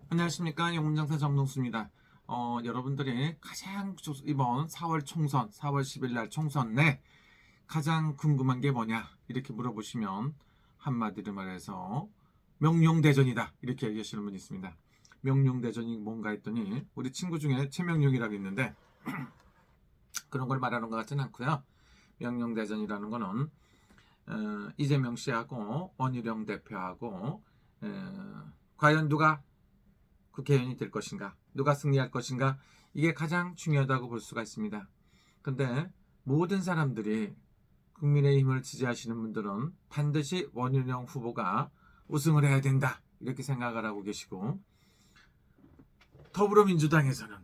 안녕하십니까, 영문장사 정동수입니다. 여러분들이 이번 4월 총선, 4월 10일 날 총선 내 가장 궁금한 게 뭐냐 이렇게 물어보시면 한마디로 말해서 명룡대전이다 이렇게 얘기하시는 분이 있습니다. 명룡대전이 뭔가 했더니 우리 친구 중에 최명룡이라고 있는데 그런 걸 말하는 것 같지는 않고요. 명룡대전이라는 거는 이재명 씨하고 원희룡 대표하고 과연 누가 국회의원이 될 것인가, 누가 승리할 것인가, 이게 가장 중요하다고 볼 수가 있습니다. 근데 모든 사람들이 국민의힘을 지지하시는 분들은 반드시 원희룡 후보가 우승을 해야 된다 이렇게 생각을 하고 계시고, 더불어민주당에서는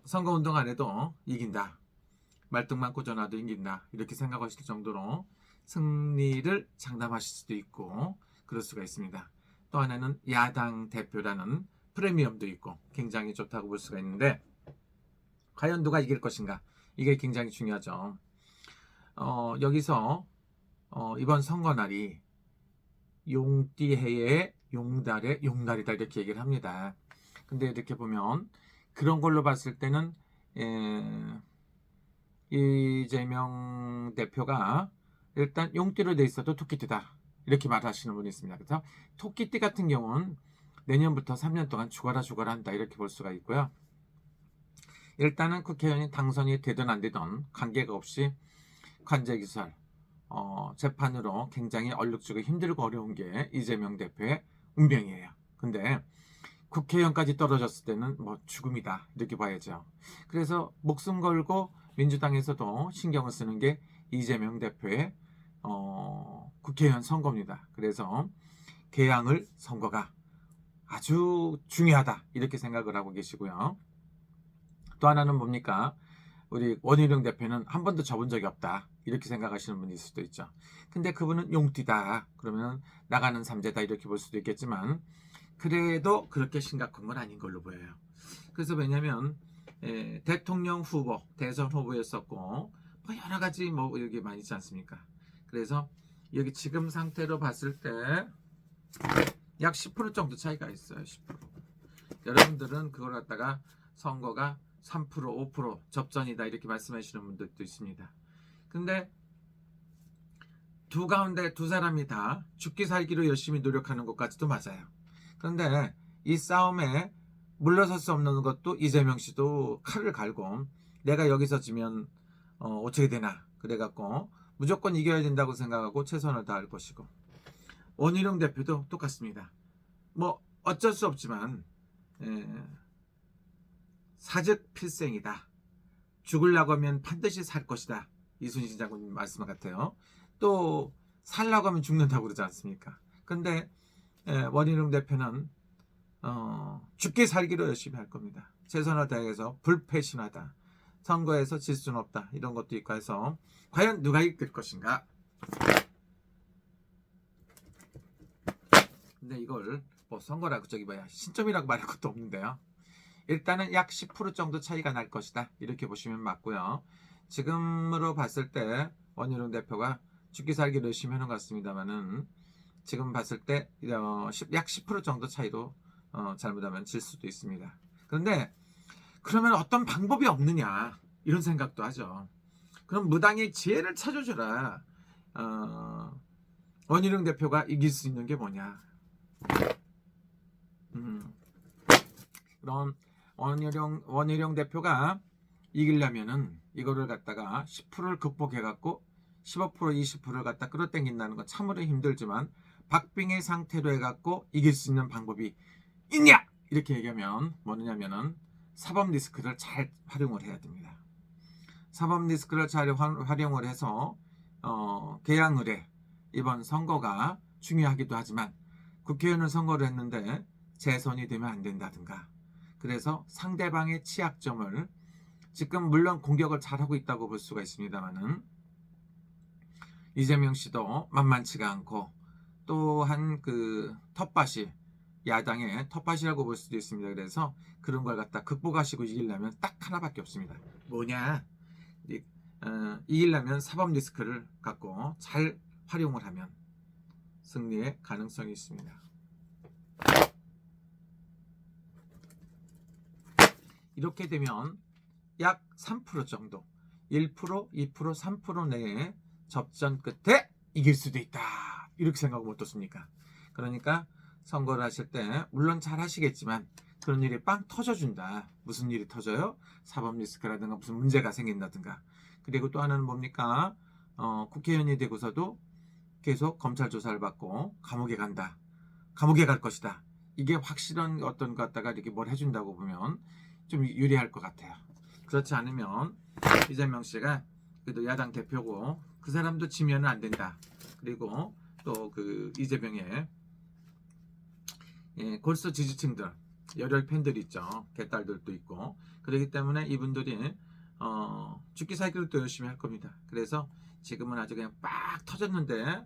선거운동 안 해도 이긴다, 말뚝만 꽂아놔도 이긴다 이렇게 생각하실 정도로 승리를 장담하실 수도 있고 그럴 수가 있습니다. 또 하나는 야당 대표라는 프리미엄도 있고 굉장히 좋다고 볼 수가 있는데, 과연 누가 이길 것인가, 이게 굉장히 중요하죠. 여기서 이번 선거날이 용띠해의 용달의 용날이다 이렇게 얘기를 합니다. 근데 이렇게 보면 그런 걸로 봤을 때는 이재명 대표가 일단 용띠로 돼 있어도 토끼띠다 이렇게 말하시는 분이 있습니다. 그래서 토끼띠 같은 경우는 내년부터 3년 동안 죽어라 한다 이렇게 볼 수가 있고요. 일단은 국회의원이 당선이 되든 안 되든 관계가 없이 관제기설 재판으로 굉장히 얼룩지고 힘들고 어려운 게 이재명 대표의 운명이에요. 근데 국회의원까지 떨어졌을 때는 뭐 죽음이다 이렇게 봐야죠. 그래서 목숨 걸고 민주당에서도 신경을 쓰는 게 이재명 대표의 국회의원 선거입니다. 그래서 개항을 선거가 아주 중요하다 이렇게 생각을 하고 계시고요. 또 하나는 뭡니까? 우리 원희룡 대표는 한 번도 져본 적이 없다 이렇게 생각하시는 분이 있을 수도 있죠. 근데 그분은 용띠다 그러면 나가는 삼재다 이렇게 볼 수도 있겠지만, 그래도 그렇게 심각한 건 아닌 걸로 보여요. 그래서 왜냐하면 대통령 후보, 대선 후보였었고 뭐 여러 가지 뭐 여기 많이 있지 않습니까? 그래서 여기 지금 상태로 봤을 때 약 10% 정도 차이가 있어요. 10%. 여러분들은 그걸 갖다가 선거가 3%, 5% 접전이다 이렇게 말씀하시는 분들도 있습니다. 근데 두 가운데 두 사람이 다 죽기 살기로 열심히 노력하는 것까지도 맞아요. 그런데 이 싸움에 물러설 수 없는 것도 이재명 씨도 칼을 갈고 내가 여기서 지면 어떻게 되나 그래갖고 무조건 이겨야 된다고 생각하고 최선을 다할 것이고, 원희룡 대표도 똑같습니다. 뭐 어쩔 수 없지만 사즉 필생이다. 죽으려고 하면 반드시 살 것이다. 이순신 장군님 말씀 같아요. 또 살려고 하면 죽는다고 그러지 않습니까? 근데 원희룡 대표는 죽기 살기로 열심히 할 겁니다. 최선을 다해서 불패신하다. 선거에서 질 수는 없다. 이런 것도 있고 해서 과연 누가 이길 것인가? 근데 이걸 뭐 선거라고 저기 뭐야 신점이라고 말할 것도 없는데요. 일단은 약 10% 정도 차이가 날 것이다 이렇게 보시면 맞고요. 지금으로 봤을 때 원희룡 대표가 죽기 살기로 열심히 하는 것 같습니다만은 지금 봤을 때 약 10% 정도 차이로 잘못하면 질 수도 있습니다. 그런데 그러면 어떤 방법이 없느냐 이런 생각도 하죠. 그럼 무당의 지혜를 찾아줘라. 원희룡 대표가 이길 수 있는 게 뭐냐? 그럼 원희룡 대표가 이기려면은 이거를 갖다가 10%를 극복해갖고 15%, 20%를 갖다 끌어당긴다는 건 참으로 힘들지만 박빙의 상태로 해갖고 이길 수 있는 방법이 있냐? 이렇게 얘기하면 뭐냐면은 사법 리스크를 잘 활용을 해야 됩니다. 사법 리스크를 잘 활용을 해서 개항을 해. 이번 선거가 중요하기도 하지만 국회의원을 선거를 했는데 재선이 되면 안 된다든가, 그래서 상대방의 취약점을 지금 물론 공격을 잘하고 있다고 볼 수가 있습니다만은 이재명 씨도 만만치가 않고 또한 그 텃밭이 야당의 텃밭이라고 볼 수도 있습니다. 그래서 그런 걸 갖다 극복하시고 이기려면 딱 하나밖에 없습니다. 뭐냐? 이기려면 사법 리스크를 갖고 잘 활용을 하면 승리의 가능성이 있습니다. 이렇게 되면 약 3% 정도 1%, 2%, 3% 내에 접전 끝에 이길 수도 있다. 이렇게 생각하면 어떻습니까? 그러니까 선거를 하실 때 물론 잘 하시겠지만 그런 일이 빵 터져준다. 무슨 일이 터져요? 사법 리스크라든가 무슨 문제가 생긴다든가. 그리고 또 하나는 뭡니까? 국회의원이 되고서도 계속 검찰 조사를 받고 감옥에 간다. 감옥에 갈 것이다. 이게 확실한 어떤 것 갖다가 이렇게 뭘 해준다고 보면 좀 유리할 것 같아요. 그렇지 않으면 이재명 씨가 그래도 야당 대표고 그 사람도 지면은 안 된다. 그리고 또 그 이재명의 골수 지지층들 열혈 팬들이 있죠. 개딸들도 있고 그렇기 때문에 이분들이 죽기 살기를 또 열심히 할 겁니다. 그래서 지금은 아주 그냥 빡 터졌는데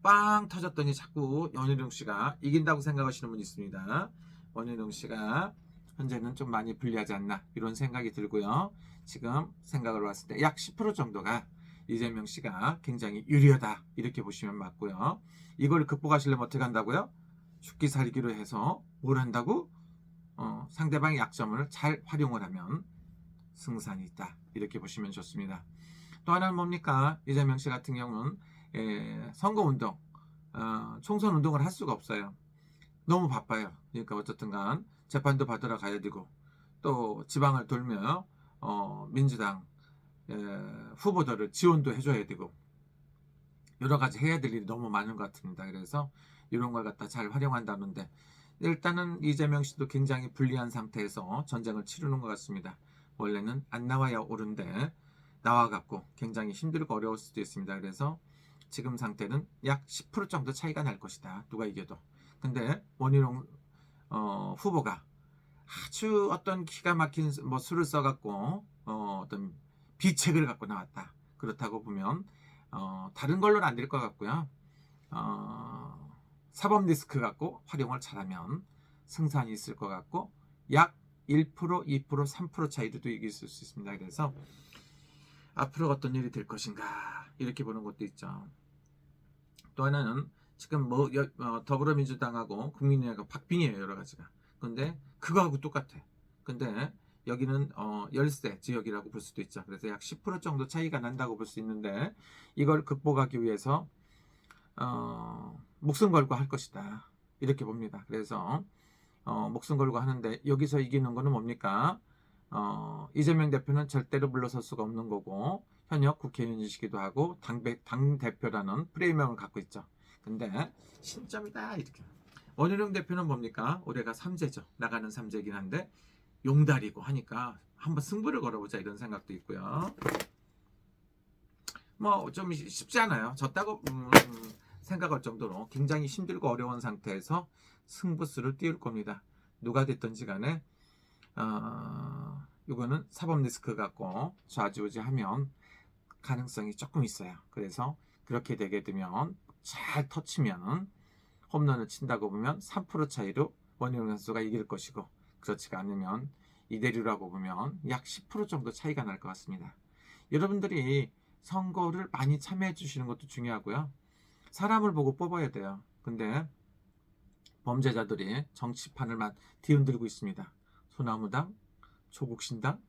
빵 터졌더니 자꾸 원희룡 씨가 이긴다고 생각하시는 분이 있습니다. 원희룡 씨가 현재는 좀 많이 불리하지 않나 이런 생각이 들고요. 지금 생각을 봤을 때 약 10% 정도가 이재명 씨가 굉장히 유리하다 이렇게 보시면 맞고요. 이걸 극복하시려면 어떻게 한다고요? 죽기 살기로 해서 뭘 한다고? 상대방의 약점을 잘 활용을 하면 승산이 있다 이렇게 보시면 좋습니다. 또 하나는 뭡니까? 이재명 씨 같은 경우는 선거운동, 총선 운동을 할 수가 없어요. 너무 바빠요. 그러니까 어쨌든 간 재판도 받으러 가야 되고 또 지방을 돌며 민주당 후보들을 지원도 해줘야 되고 여러 가지 해야 될 일이 너무 많은 것 같습니다. 그래서 이런 걸 갖다 잘 활용한다는데 일단은 이재명 씨도 굉장히 불리한 상태에서 전쟁을 치르는 것 같습니다. 원래는 안 나와야 옳은데 나와갖고 굉장히 힘들고 어려울 수도 있습니다. 그래서 지금 상태는 약 10% 정도 차이가 날 것이다. 누가 이겨도. 근데 원희룡 후보가 아주 어떤 기가 막힌 뭐 수를 써갖고 어떤 비책을 갖고 나왔다. 그렇다고 보면 다른 걸로는 안 될 것 같고요. 사법 리스크 갖고 활용을 잘하면 승산이 있을 것 같고 약 1%, 2%, 3% 차이로도 이길 수 있습니다. 그래서 앞으로 어떤 일이 될 것인가 이렇게 보는 것도 있죠. 또 하나는 지금 뭐 더불어민주당하고 국민의힘하고 박빙이에요. 여러 가지가. 근데 그거하고 똑같아. 근데 여기는 열세 지역이라고 볼 수도 있죠. 그래서 약 10% 정도 차이가 난다고 볼 수 있는데 이걸 극복하기 위해서 목숨 걸고 할 것이다. 이렇게 봅니다. 그래서 목숨 걸고 하는데 여기서 이기는 거는 뭡니까? 이재명 대표는 절대로 물러설 수가 없는 거고 현역 국회의원이시기도 하고 당대표라는 프레임명을 갖고 있죠. 근데 신점이다 이렇게. 원희룡 대표는 뭡니까? 올해가 3제죠. 나가는 3제긴 한데 용달이고 하니까 한번 승부를 걸어보자 이런 생각도 있고요. 뭐 좀 쉽지 않아요. 졌다고 생각할 정도로 굉장히 힘들고 어려운 상태에서 승부수를 띄울 겁니다. 누가 됐든지 간에 이거는 사법 리스크 갖고 좌지우지하면 가능성이 조금 있어요. 그래서 그렇게 되게 되면 잘 터치면 홈런을 친다고 보면 3% 차이로 원희룡 선수가 이길 것이고 그렇지가 않으면 이대류라고 보면 약 10% 정도 차이가 날 것 같습니다. 여러분들이 선거를 많이 참여해 주시는 것도 중요하고요. 사람을 보고 뽑아야 돼요. 근데 범죄자들이 정치판을 뒤흔들고 있습니다. 소나무당, 조국신당,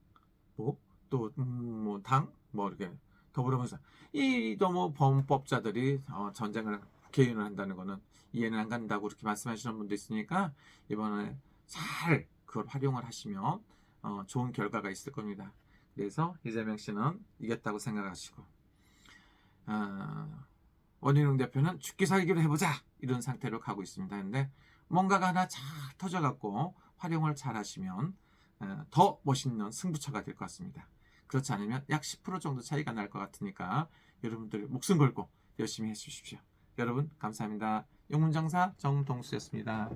당, 이렇게 더불어민주당. 이 너무 범법자들이 전쟁을 국회의원을 한다는 거는 이해는 안 간다고 그렇게 말씀하시는 분도 있으니까 이번에 잘 그걸 활용을 하시면 좋은 결과가 있을 겁니다. 그래서 이재명 씨는 이겼다고 생각하시고 원희룡 대표는 죽기 살기로 해보자 이런 상태로 가고 있습니다. 근데 뭔가가 하나 잘 터져갖고 활용을 잘 하시면 더 멋있는 승부처가 될 것 같습니다. 그렇지 않으면 약 10% 정도 차이가 날 것 같으니까 여러분들 목숨 걸고 열심히 해주십시오. 여러분 감사합니다. 영문장사 정동수였습니다.